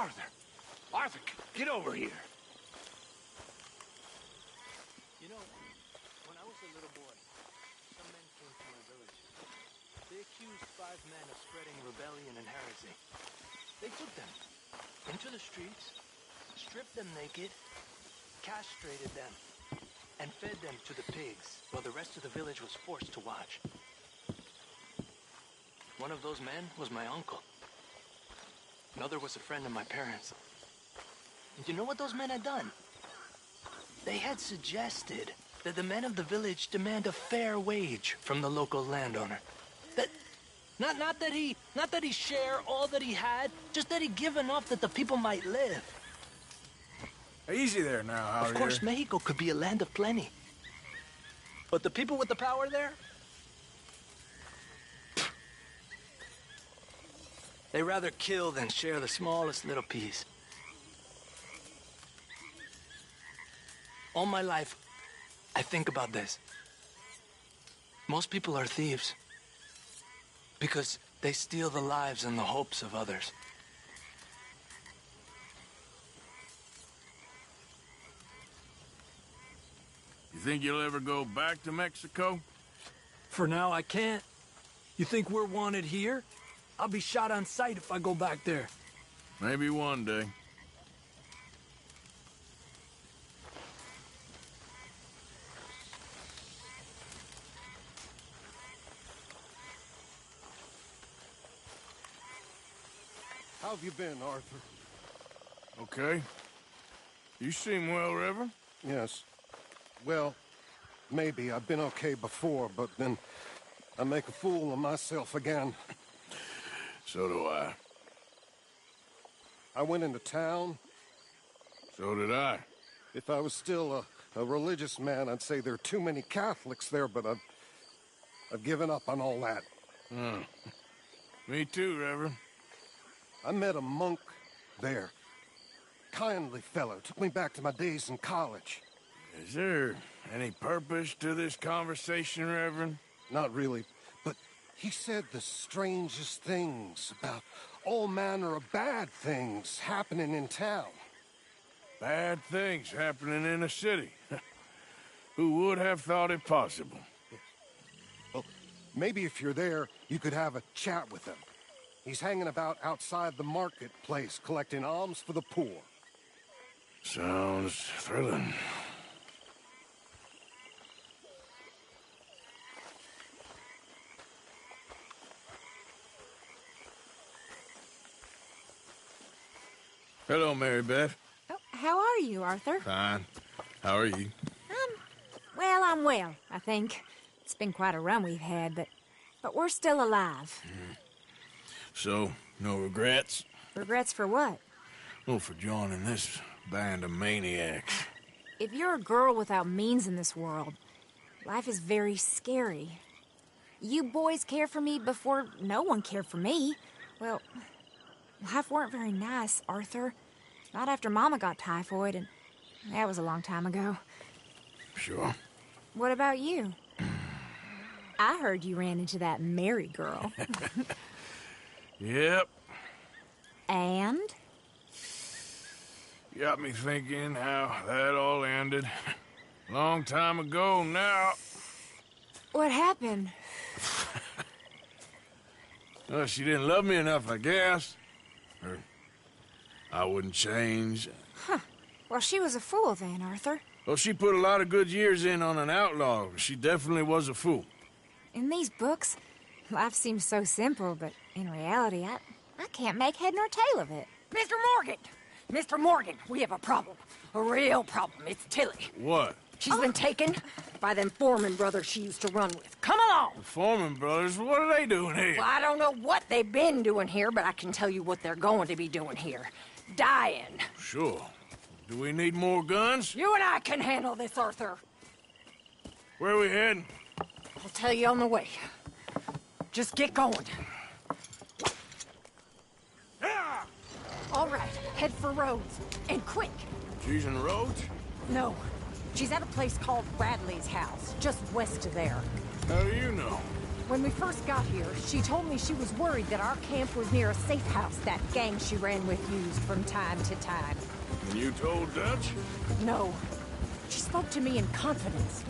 Arthur! Arthur, get over here! You know, when I was a little boy, some men came to my village. They accused 5 men of spreading rebellion and heresy. They took them into the streets, stripped them naked, castrated them, and fed them to the pigs, while the rest of the village was forced to watch. One of those men was my uncle. Another was a friend of my parents. And you know what those men had done? They had suggested that the men of the village demand a fair wage from the local landowner. That not that he share all that he had, just that he give enough that the people might live. Easy there now, out here. Of course, Mexico could be a land of plenty. But the people with the power there? They rather kill than share the smallest little piece. All my life, I think about this. Most people are thieves because they steal the lives and the hopes of others. You think you'll ever go back to Mexico? For now, I can't. You think we're wanted here? I'll be shot on sight if I go back there. Maybe one day. How have you been, Arthur? Okay. You seem well, Reverend. Yes. Well, maybe. I've been okay before, but then I make a fool of myself again. So do I. I went into town. So did I. If I was still a religious man, I'd say there are too many Catholics there, but I've given up on all that. Me too, Reverend. I met a monk there. Kindly fellow. Took me back to my days in college. Is there any purpose to this conversation, Reverend? Not really, but he said the strangest things about all manner of bad things happening in town. Bad things happening in a city. Who would have thought it possible? Well, maybe if you're there, you could have a chat with him. He's hanging about outside the marketplace, collecting alms for the poor. Sounds thrilling. Hello, Mary Beth. Oh, how are you, Arthur? Fine. How are you? Well, I'm well, I think. It's been quite a run we've had, but we're still alive. So, no regrets? Regrets for what? Oh, for joining this band of maniacs. If you're a girl without means in this world, life is very scary. You boys cared for me before no one cared for me. Well, life weren't very nice, Arthur. Not after Mama got typhoid, and that was a long time ago. Sure. What about you? I heard you ran into that Mary girl. Yep. And? Got me thinking how that all ended. Long time ago now. What happened? Well, she didn't love me enough, I guess. Or I wouldn't change. Huh. Well, she was a fool then, Arthur. Well, she put a lot of good years in on an outlaw. She definitely was a fool. In these books, life seems so simple, but in reality, I can't make head nor tail of it. Mr. Morgan! Mr. Morgan, we have a problem. A real problem. It's Tilly. What? She's been taken by them Foreman brothers she used to run with. Come along! The Foreman brothers? What are they doing here? Well, I don't know what they've been doing here, but I can tell you what they're going to be doing here. Dying. Sure. Do we need more guns? You and I can handle this, Arthur. Where are we heading? I'll tell you on the way. Just get going. All right, head for Rhodes. And quick. She's in the roads? No, she's at a place called Bradley's house, just west of there. How do you know? When we first got here, she told me she was worried that our camp was near a safe house that gang she ran with used from time to time. And you told Dutch? No. She spoke to me in confidence.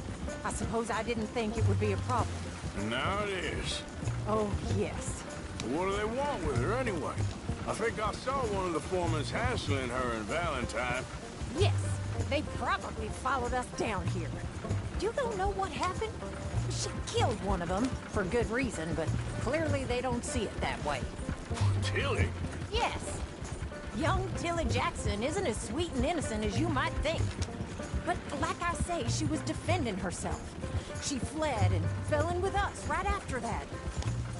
I suppose I didn't think it would be a problem. And now it is. Oh, yes. What do they want with her anyway? I think I saw one of the foremans hassling her and Valentine. Yes, they probably followed us down here. You don't know what happened? She killed one of them, for good reason, but clearly they don't see it that way. Tilly? Yes. Young Tilly Jackson isn't as sweet and innocent as you might think. But like I say, she was defending herself. She fled and fell in with us right after that.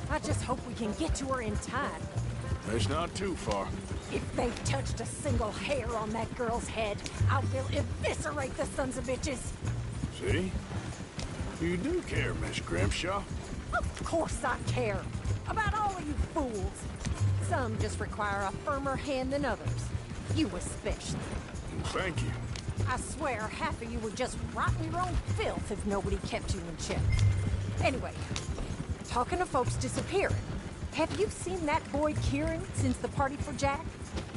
I just hope we can get to her in time. It's not too far. If they've touched a single hair on that girl's head, I will eviscerate the sons of bitches. See? You do care, Miss Grimshaw. Of course I care. About all of you fools. Some just require a firmer hand than others. You especially. Thank you. I swear half of you would just rot in your own filth if nobody kept you in check. Anyway, talking of folks disappearing, have you seen that boy Kieran since the party for Jack?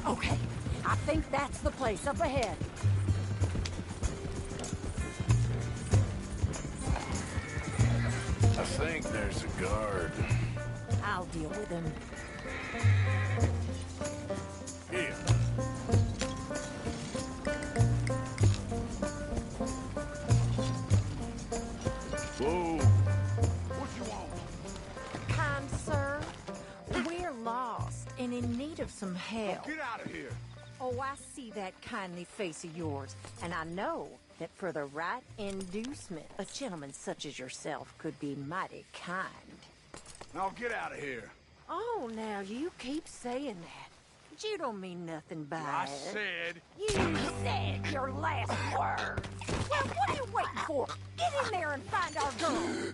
Okay, I think that's the place up ahead. I think there's a guard. I'll deal with him. Here. Whoa. What you want? Kind sir, we're lost and in need of some help. Get out of here. Oh, I see that kindly face of yours, and I know that for the right inducement, a gentleman such as yourself could be mighty kind. Now get out of here. Oh, now you keep saying that. But you don't mean nothing by I it. said. You said your last word. Well, what are you waiting for? Get in there and find our girl.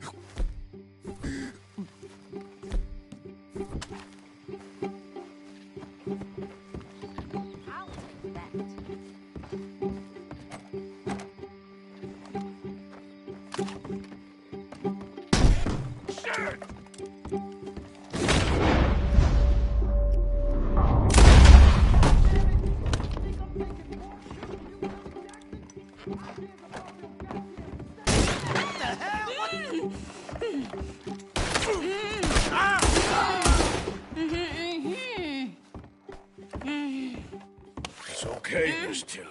I'll take that. Shit! It's okay, Miss Tilly.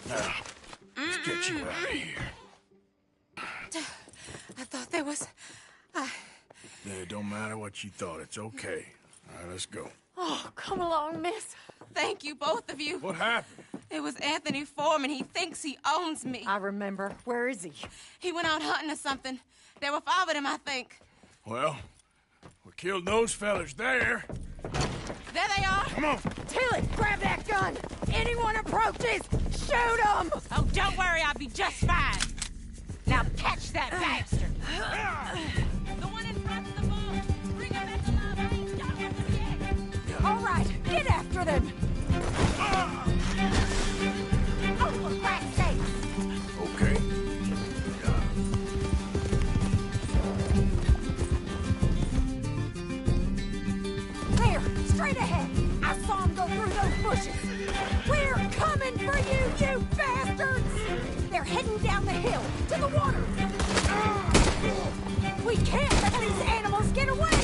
Now, let's get you out of here. I thought there was... It don't matter what you thought. It's okay. All right, let's go. Oh, come along, miss. Thank you, both of you. What happened? It was Anthony Foreman. He thinks he owns me. I remember. Where is he? He went out hunting or something. There were 5 of them, I think. Well, we killed those fellas there. There they are. Come on. Tilly, grab that gun! Anyone approaches, shoot them! Oh, don't worry. I'll be just fine. Now catch that bastard. The one in front of the boat. Bring him back alive. I ain't done with him yet. All right, get after them! Oh, for Christ's sake! Okay. There, straight ahead! I saw him go through those bushes! We're coming for you, you bastards! They're heading down the hill, to the water! We can't let these animals get away!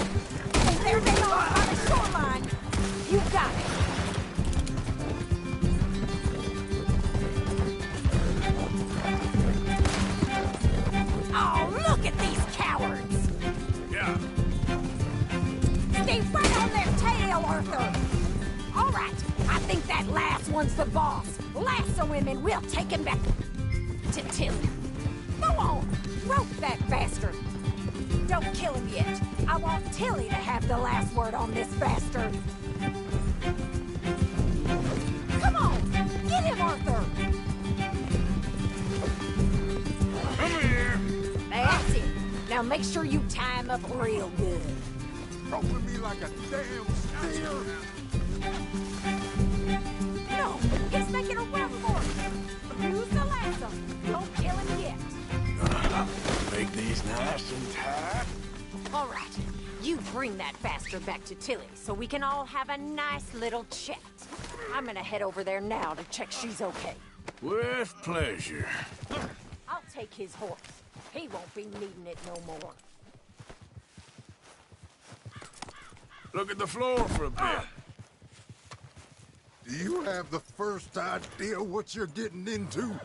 And there they are on the shoreline! You got it! Oh, look at these cowards! Yeah. Stay right on their tail, Arthur! All right, I think that last one's the boss. Lasso him and we'll take him back to Tilly. Go on, rope that bastard. Don't kill him yet. I want Tilly to have the last word on this bastard. Come on, get him, Arthur. Come here. That's it. Now make sure you tie him up real good. Roping me like a damn steer. No, he's making a run for it. Use the lasso. Don't kill him yet. Make these nice and tight. All right, bring that bastard back to Tilly so we can all have a nice little chat. I'm gonna head over there now to check she's okay. With pleasure. I'll take his horse. He won't be needing it no more. Look at the floor for a bit. Do you have the first idea what you're getting into?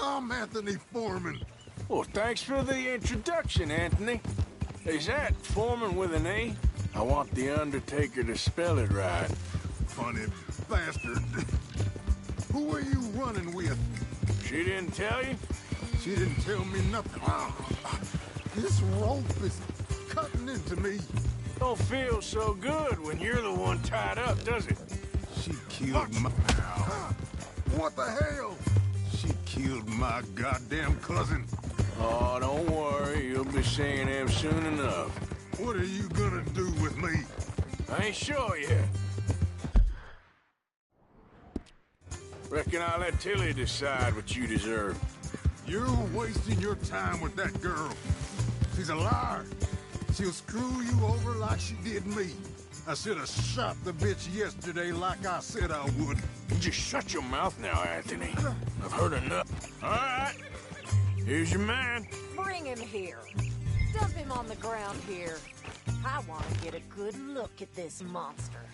I'm Anthony Foreman. Well, thanks for the introduction, Anthony. Is that Foreman with an A? I want the Undertaker to spell it right. Funny bastard. Who are you running with? She didn't tell you? She didn't tell me nothing. This rope is cutting into me. Don't feel so good when you're the one tied up, does it? She killed my... What the hell? She killed my goddamn cousin. Oh, don't worry. You'll be seeing him soon enough. What are you gonna do with me? I ain't sure yet. Reckon I'll let Tilly decide what you deserve. You're wasting your time with that girl. She's a liar. She'll screw you over like she did me. I should have shot the bitch yesterday like I said I would. You just shut your mouth now, Anthony. I've heard enough. All right. Here's your man. Bring him here. Dump him on the ground here. I want to get a good look at this monster.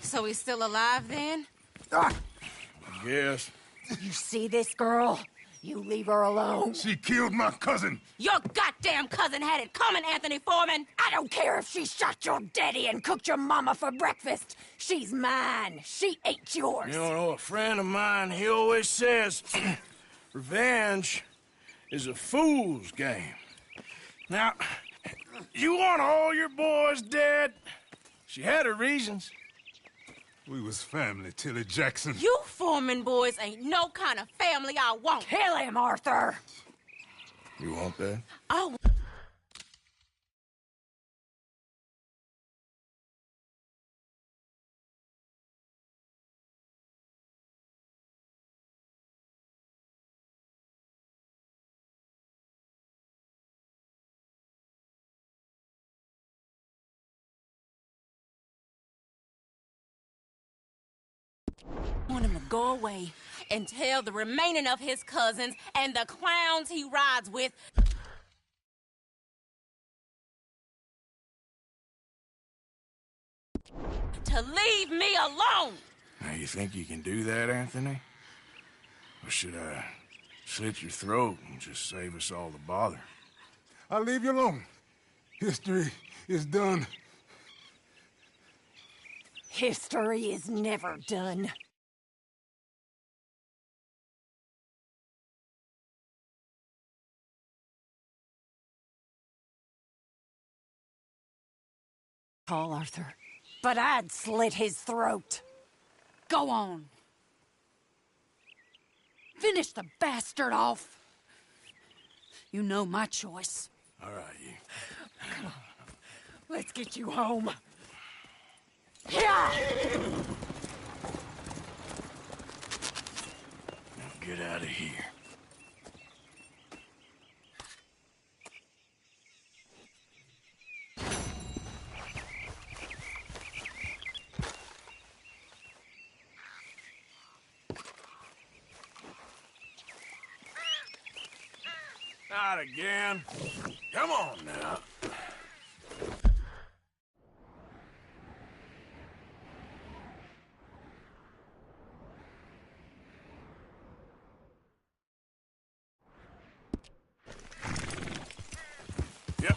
So he's still alive then? Yes. You see this girl? You leave her alone. She killed my cousin. Your goddamn cousin had it coming, Anthony Foreman! I don't care if she shot your daddy and cooked your mama for breakfast. She's mine. She ain't yours. You know, a friend of mine, he always says, revenge is a fool's game. Now, you want all your boys dead? She had her reasons. We was family, Tilly Jackson. You Foreman boys ain't no kind of family I want. Kill him, Arthur. You want that? Oh. Want him to go away and tell the remaining of his cousins and the clowns he rides with to leave me alone. Now, you think you can do that, Anthony? Or should I slit your throat and just save us all the bother? I'll leave you alone. History is done. History is never done. Call Arthur. But I'd slit his throat. Go on. Finish the bastard off. You know my choice. All right, you. Come on. Let's get you home. Yeah! Now get out of here. Not again. Come on now. Yep.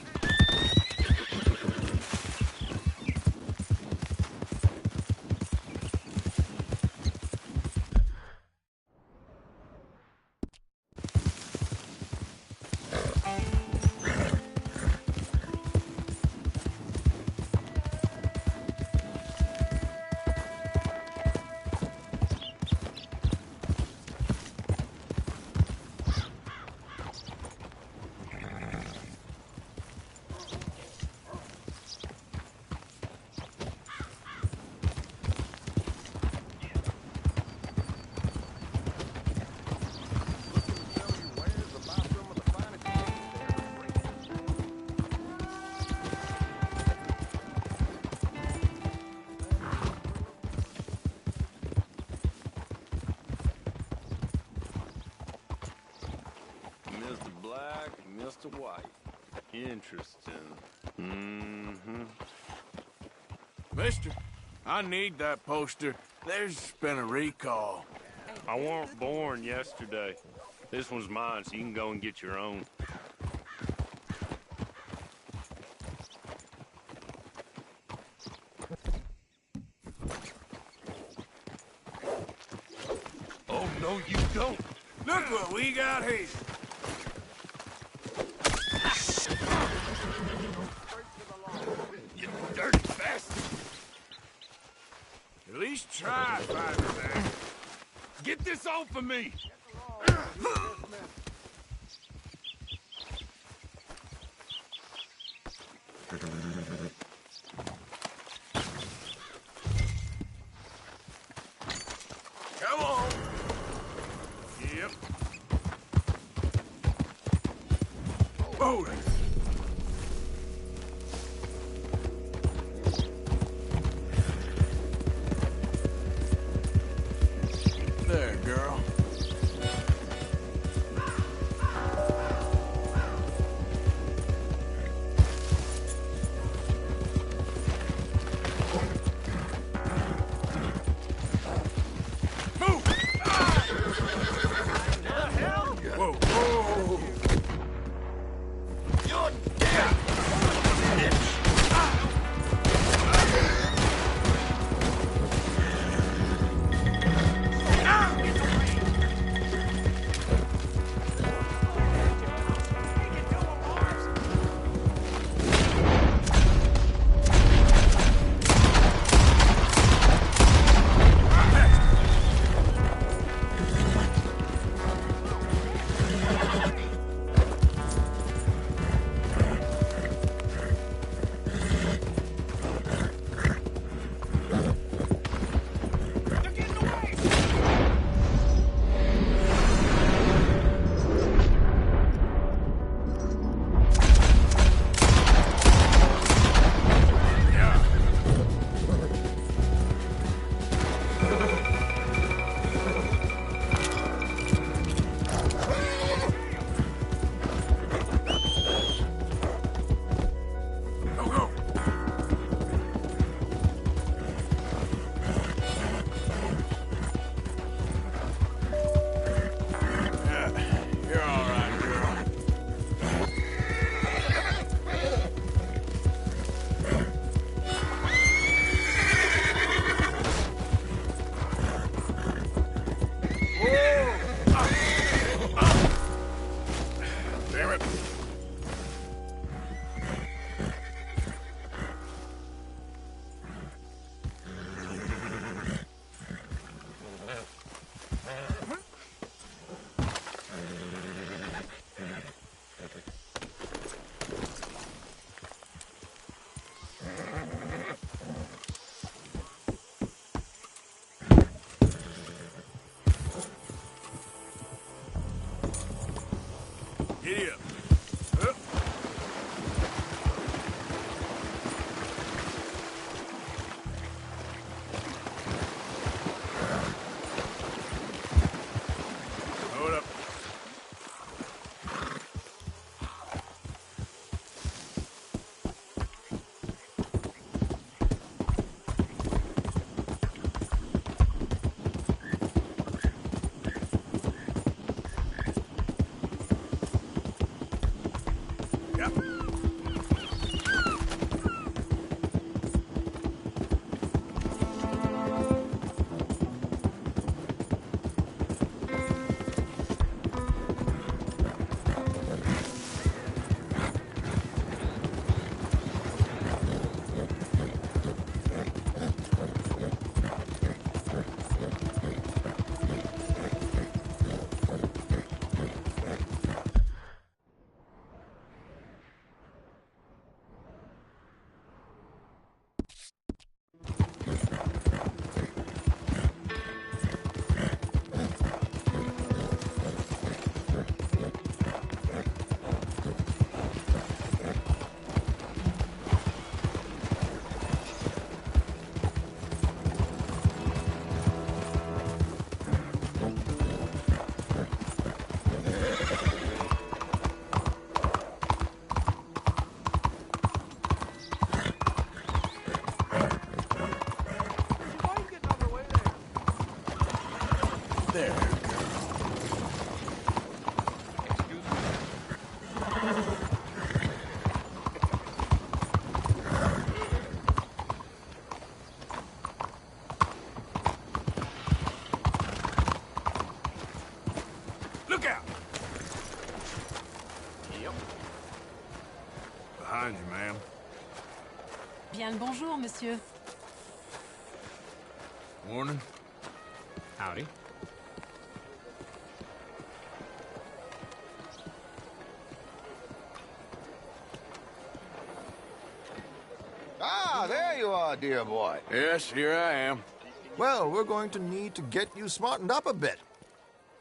Mr. Black, Mr. White. Interesting. Mm-hmm. Mister, I need that poster. There's been a recall. I weren't born yesterday. This one's mine, so you can go and get your own. Oh, no, you don't. Look what we got here. You dirty bastard. At least try, Fireman. Get this off of me. Come on. Yep. Hold it. There, girl. Move! Ah! The hell? Whoa, whoa! You're dead. Go, go! Yeah, you're all right, girl. Whoa! Damn it. Giddy up. Up. Hold up. behind you, ma'am. Bien le bonjour, monsieur. Morning. Howdy. Ah, there you are, dear boy. Yes, here I am. Well, we're going to need to get you smartened up a bit.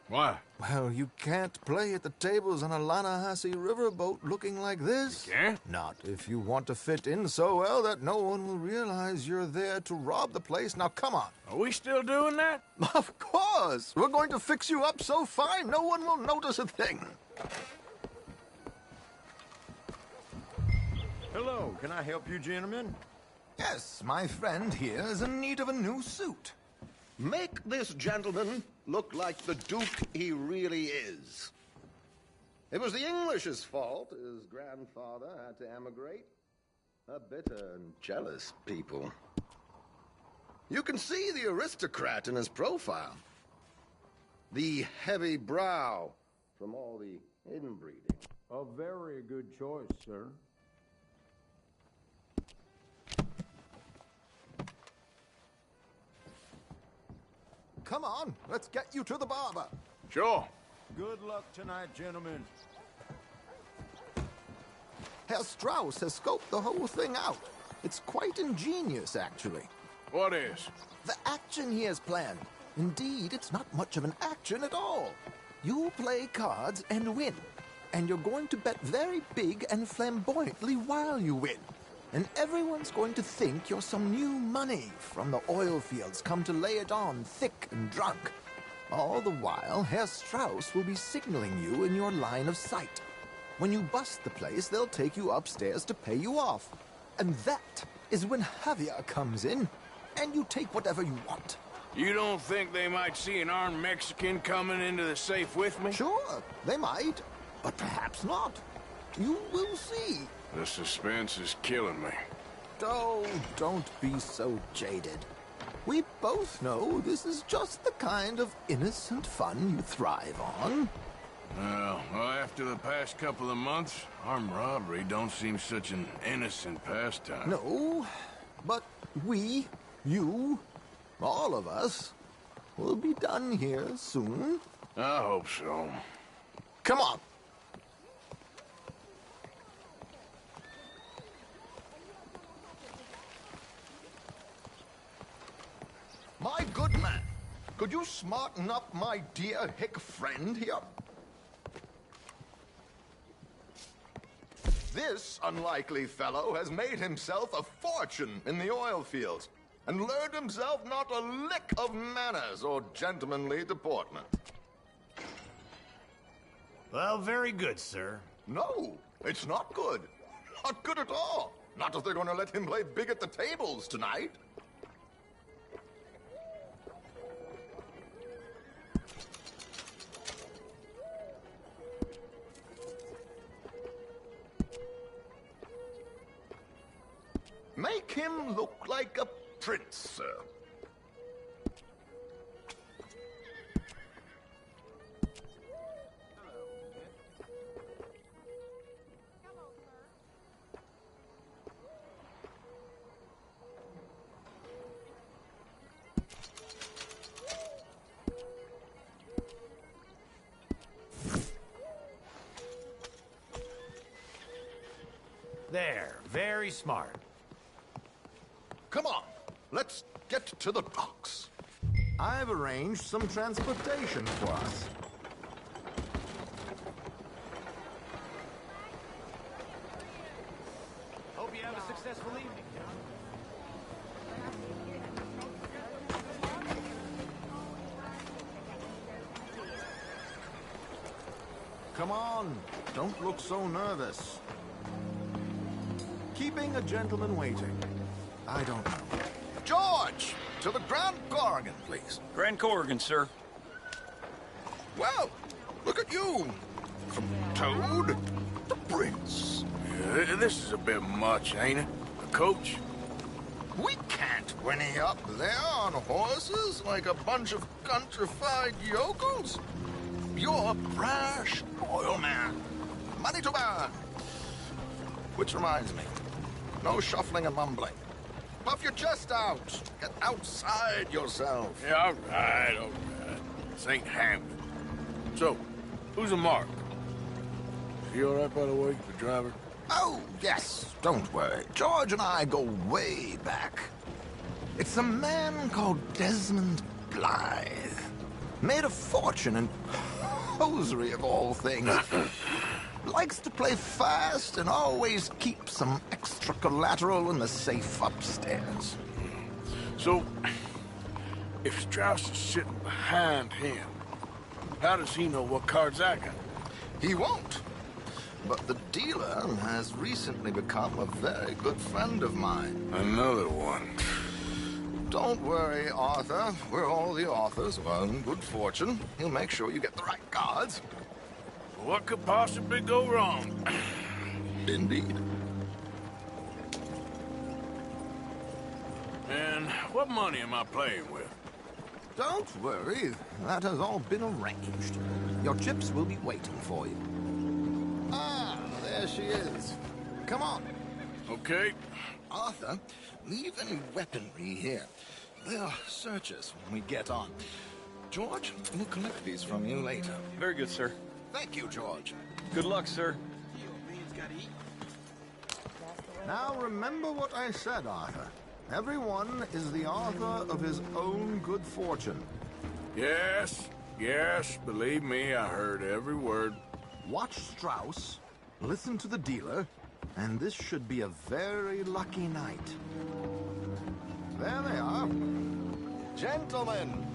Why? Well, you can't play at the tables on a Lannahechee riverboat looking like this. You can't? Not if you want to fit in so well that no one will realize you're there to rob the place. Now, come on. Are we still doing that? Of course. We're going to fix you up so fine no one will notice a thing. Hello, can I help you, gentlemen? Yes, my friend here is in need of a new suit. Make this gentleman look like the Duke he really is. It was the English's fault his grandfather had to emigrate. A bitter and jealous people. You can see the aristocrat in his profile. The heavy brow from all the inbreeding. A very good choice, sir. Come on, let's get you to the barber. Sure. Good luck tonight, gentlemen. Herr Strauss has scoped the whole thing out. It's quite ingenious, actually. What is? The action he has planned. Indeed, it's not much of an action at all. You play cards and win. And you're going to bet very big and flamboyantly while you win. And everyone's going to think you're some new money from the oil fields come to lay it on thick and drunk. All the while, Herr Strauss will be signaling you in your line of sight. When you bust the place, they'll take you upstairs to pay you off. And that is when Javier comes in, and you take whatever you want. You don't think they might see an armed Mexican coming into the safe with me? Sure, they might, but perhaps not. You will see. The suspense is killing me. Oh, don't be so jaded. We both know this is just the kind of innocent fun you thrive on. Well, after the past couple of months, armed robbery don't seem such an innocent pastime. No, but we, you, all of us, will be done here soon. I hope so. Come on. My good man, could you smarten up my dear hick friend here? This unlikely fellow has made himself a fortune in the oil fields and learned himself not a lick of manners or gentlemanly deportment. Well, very good, sir. No, it's not good. Not good at all. Not if they're going to let him play big at the tables tonight. Make him look like a prince, sir. There, very smart. Come on, let's get to the docks. I've arranged some transportation for us. Hope you have a successful evening, John. Come on, don't look so nervous. Keeping a gentleman waiting. I don't know. George, to the Grand Corrigan, please. Grand Corrigan, sir. Well, look at you. From Toad to Prince. Yeah, this is a bit much, ain't it? The coach? We can't whinny up there on horses like a bunch of countrified yokels. You're a brash oil man. Money to burn. Which reminds me, no shuffling and mumbling. Puff your chest out. Get outside yourself. Yeah, all right. This ain't Hamden. So, who's a Mark? Is he all right, by the way, the driver? Oh, yes. Don't worry. George and I go way back. It's a man called Desmond Blythe. Made a fortune in hosiery of all things. Likes to play fast and always keeps some extra collateral in the safe upstairs. So, if Strauss is sitting behind him, how does he know what cards I got? He won't. But the dealer has recently become a very good friend of mine. Another one. Don't worry, Arthur. We're all the authors of our own good fortune. He'll make sure you get the right cards. What could possibly go wrong? Indeed. And what money am I playing with? Don't worry. That has all been arranged. Your chips will be waiting for you. Ah, there she is. Come on. Okay. Arthur, leave any weaponry here. They'll search us when we get on. George, we'll collect these from you later. Very good, sir. Thank you, George. Good luck, sir. Now remember what I said, Arthur. Everyone is the author of his own good fortune. Yes, believe me, I heard every word. Watch Strauss, listen to the dealer, and this should be a very lucky night. There they are. Gentlemen,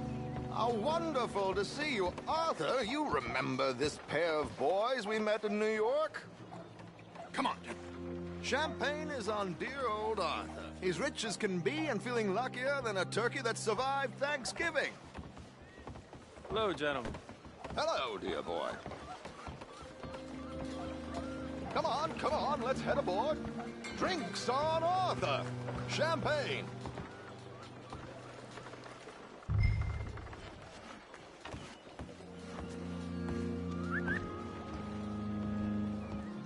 how wonderful to see you. Arthur, you remember this pair of boys we met in New York? Come on, champagne is on dear old Arthur. He's rich as can be and feeling luckier than a turkey that survived Thanksgiving. Hello, gentlemen. Hello, dear boy. Come on, let's head aboard. Drinks on Arthur. Champagne.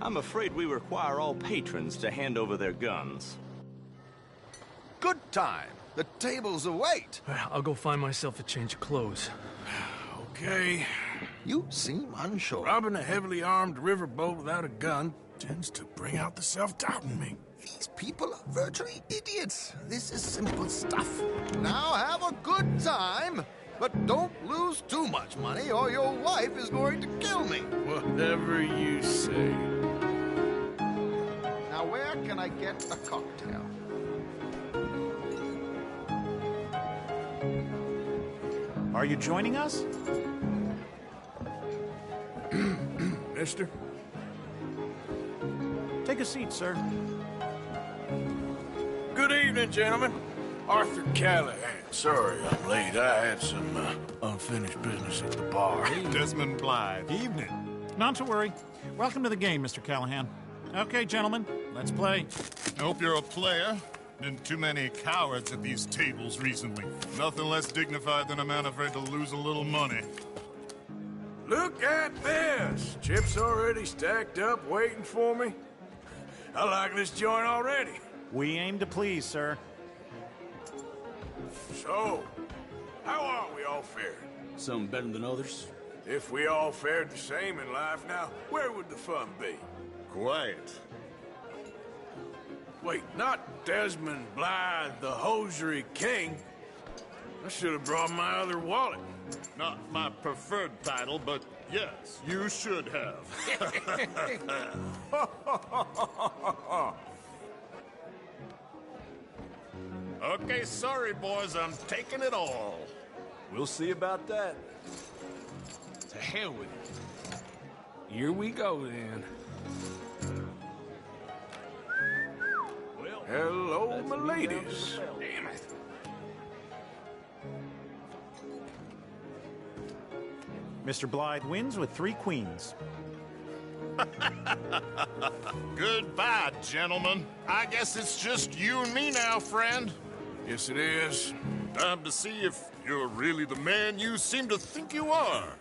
I'm afraid we require all patrons to hand over their guns. Good time. The tables await. I'll go find myself a change of clothes. Okay. You seem unsure. Robbing a heavily armed riverboat without a gun tends to bring out the self-doubt in me. These people are virtually idiots. This is simple stuff. Now have a good time, but don't lose too much money or your wife is going to kill me. Whatever you say. Now where can I get a cocktail? Are you joining us? Mister? Take a seat, sir. Good evening, gentlemen. Arthur Callahan. Sorry I'm late. I had some unfinished business at the bar. Desmond Blythe. Evening. Not to worry. Welcome to the game, Mr. Callahan. Okay, gentlemen, let's play. I hope you're a player. Been too many cowards at these tables recently. Nothing less dignified than a man afraid to lose a little money. Look at this. Chips already stacked up, waiting for me. I like this joint already. We aim to please, sir. So, how are we all fared? Some better than others. If we all fared the same in life now, where would the fun be? Quiet. Wait, not Desmond Blythe, the hosiery king. I should have brought my other wallet. Not my preferred title, but yes, you should have. Okay, sorry, boys, I'm taking it all. We'll see about that. To hell with it. Here we go, then. Well, hello, my ladies. Damn it. Mr. Blythe wins with 3 queens. Goodbye, gentlemen. I guess it's just you and me now, friend. Yes, it is. Time to see if you're really the man you seem to think you are.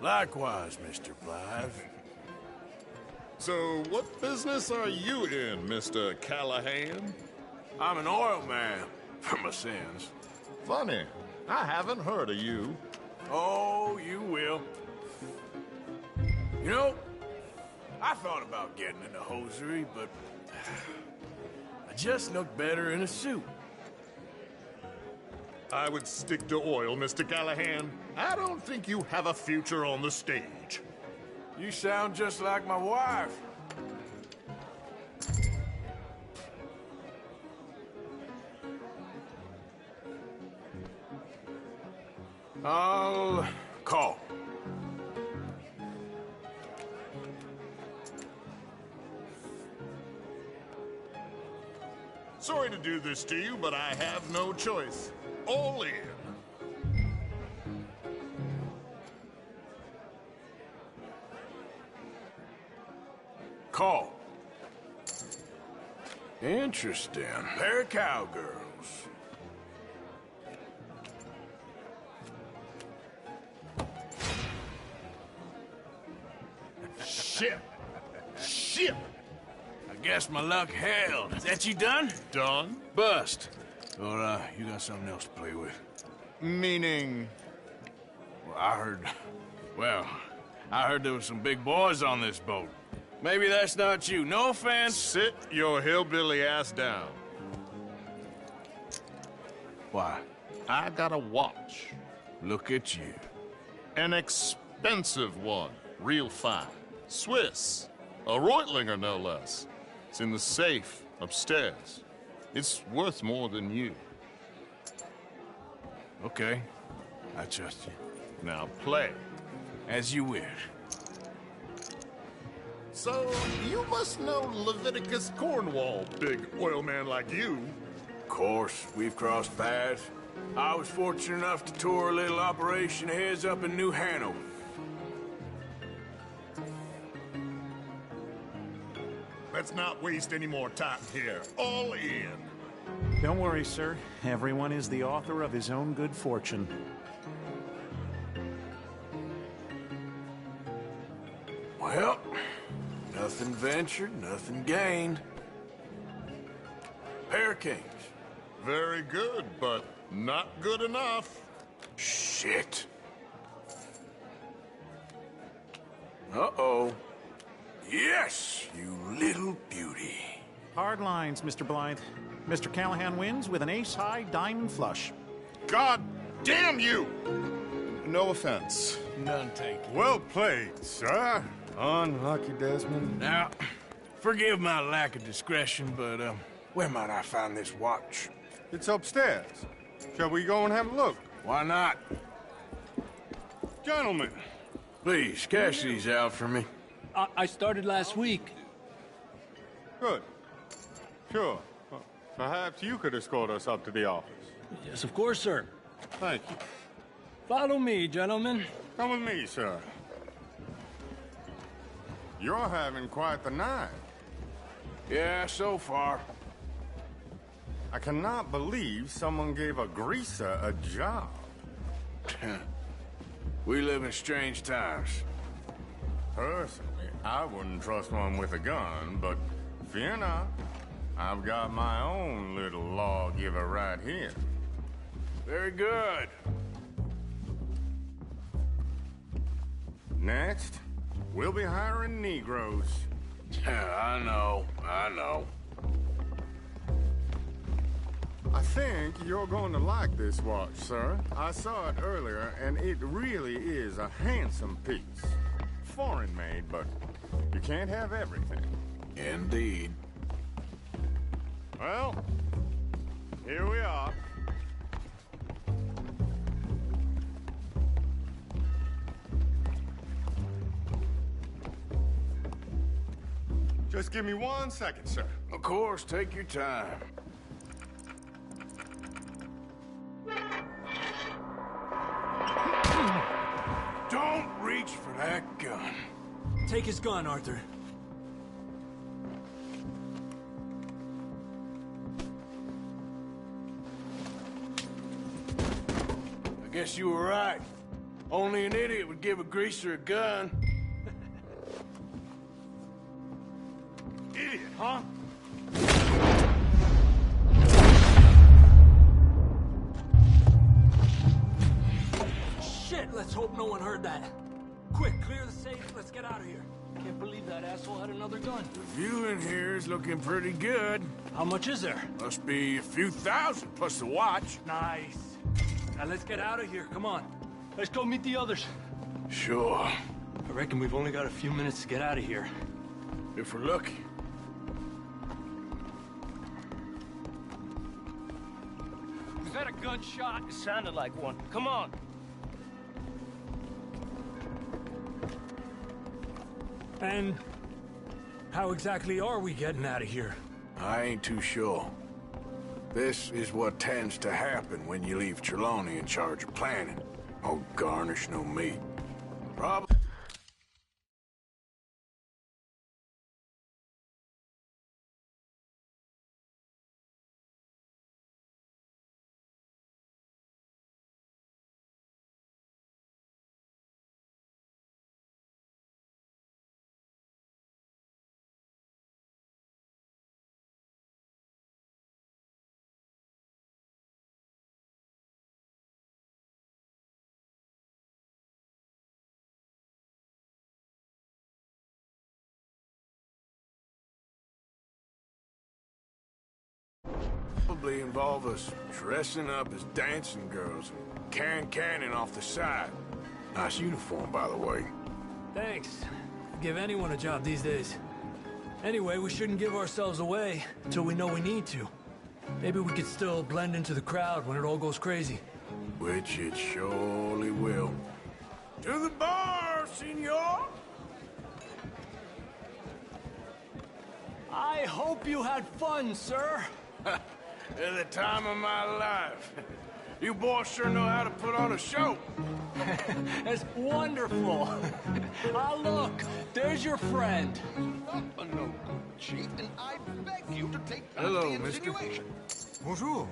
Likewise, Mr. Blythe. So, what business are you in, Mr. Callahan? I'm an oil man, for my sins. Funny, I haven't heard of you. Oh, you will. You know, I thought about getting into hosiery, but I just look better in a suit. I would stick to oil, Mr. Callahan. I don't think you have a future on the stage. You sound just like my wife. I'll call. Sorry to do this to you, but I have no choice. All in. Call. Interesting. Pair of cowgirls. Shit! Shit! I guess my luck held. Is that you done? Done? Bust. Or, you got something else to play with? Meaning? Well, I heard there was some big boys on this boat. Maybe that's not you. No offense. Sit your hillbilly ass down. Why? I got a watch. Look at you. An expensive one. Real fine. Swiss. A Reutlinger, no less. It's in the safe upstairs. It's worth more than you. Okay. I trust you. Now play. As you wish. So, you must know Leviticus Cornwall, big oil man like you. Of course, we've crossed paths. I was fortunate enough to tour a little operation of his up in New Hanover. Let's not waste any more time here. All in. Don't worry, sir. Everyone is the author of his own good fortune. Well, nothing ventured, nothing gained. Pair of kings. Very good, but not good enough. Shit. Uh-oh. Yes, you little beauty. Hard lines, Mr. Blythe. Mr. Callahan wins with an ace-high diamond flush. God damn you! No offense. None taken. Well played, sir. Unlucky, Desmond. Now, forgive my lack of discretion, but, where might I find this watch? It's upstairs. Shall we go and have a look? Why not? Gentlemen. Please, cash these out for me. I started last week. Good. Sure. Perhaps you could escort us up to the office. Yes, of course, sir. Thank you. Follow me, gentlemen. Come with me, sir. You're having quite the night. Yeah, so far. I cannot believe someone gave a greaser a job. We live in strange times. Personally, I wouldn't trust one with a gun, but fear not. I've got my own little lawgiver right here. Very good. Next, we'll be hiring Negroes. I know. I think you're going to like this watch, sir. I saw it earlier, and it really is a handsome piece. Foreign made, but you can't have everything. Indeed. Well, here we are. Just give me 1 second, sir. Of course, take your time. Don't reach for that gun. Take his gun, Arthur. I guess you were right. Only an idiot would give a greaser a gun. huh? Shit, let's hope no one heard that. Quick, clear the safe. Let's get out of here. Can't believe that asshole had another gun. The view in here is looking pretty good. How much is there? Must be a few thousand plus the watch. Nice. Now let's get out of here. Come on. Let's go meet the others. Sure. I reckon we've only got a few minutes to get out of here. If we're lucky. Was that a gunshot? It sounded like one. Come on. And how exactly are we getting out of here? I ain't too sure. This is what tends to happen when you leave Trelawney in charge of planning. Oh, garnish no meat. Probably. Probably involve us dressing up as dancing girls and carrying cannon off the side. Nice uniform, by the way. Thanks. Give anyone a job these days. Anyway, we shouldn't give ourselves away until we know we need to. Maybe we could still blend into the crowd when it all goes crazy. Which it surely will. To the bar, senor! I hope you had fun, sir. At the time of my life. You boys sure know how to put on a show. That's wonderful. Ah, look, there's your friend. Not a no good cheat, and I beg you to take back Hello, the mister. insinuation. Bonjour.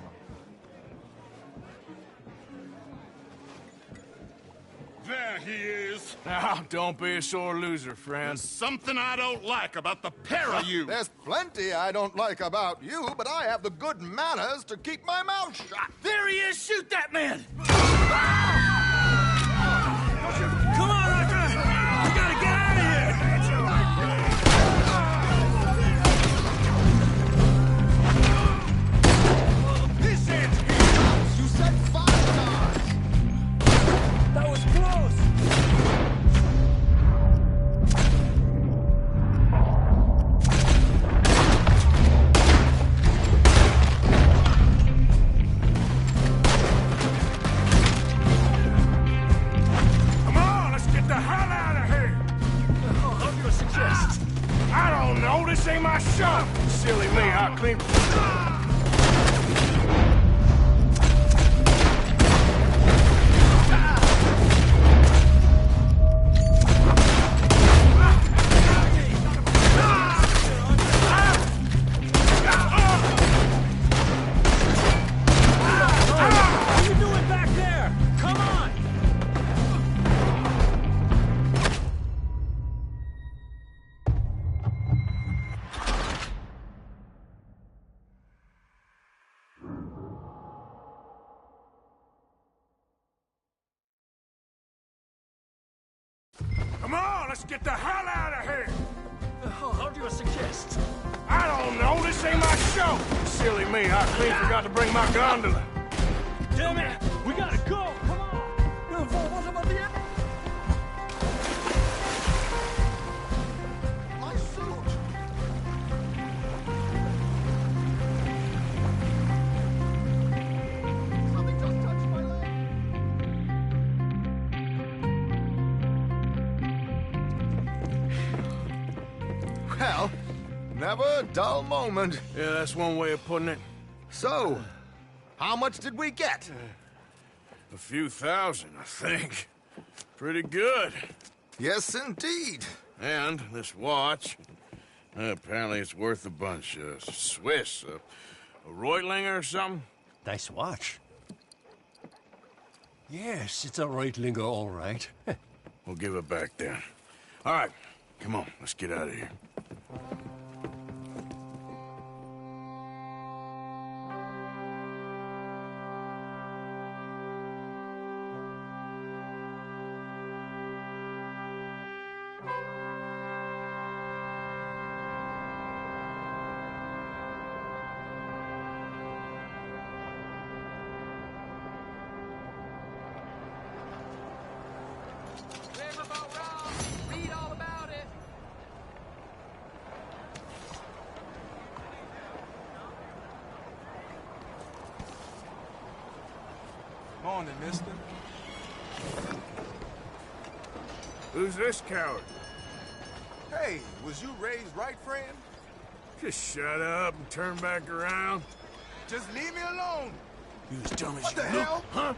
There he is. Now, don't be a sore loser, friend. There's something I don't like about the pair of you. There's plenty I don't like about you, but I have the good manners to keep my mouth shut. There he is! Shoot that man! Come on, Arthur! We gotta get out of here! This ends here. You said 5 times. That was close! Come on, let's get the hell out of here! How do you suggest? I don't know, this ain't my show! Silly me, I'll clean... What are you doing back there? Come on! Come on, let's get the hell out of here! How do you suggest? I don't know, this ain't my show! Silly me, I clean forgot to bring my gondola. Damn it! We gotta go! Come on! My suit! Something just touched my leg. Well, never a dull moment. Yeah, that's one way of putting it. So, how much did we get? A few thousand, I think. Pretty good. Yes, indeed. And this watch, apparently it's worth a bunch. Swiss, a Reutlinger or something? Nice watch. Yes, it's a Reutlinger, all right. We'll give it back then. All right, come on, let's get out of here. morning, mister. Who's this coward? Hey, was you raised right, friend? Just shut up and turn back around. Just leave me alone. You as dumb as What you the look, hell? huh?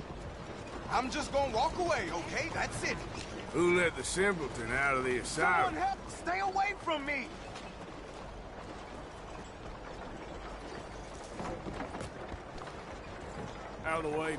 I'm just gonna walk away, okay? That's it. Who let the simpleton out of the asylum? Someone help! Stay away from me! Out of the way.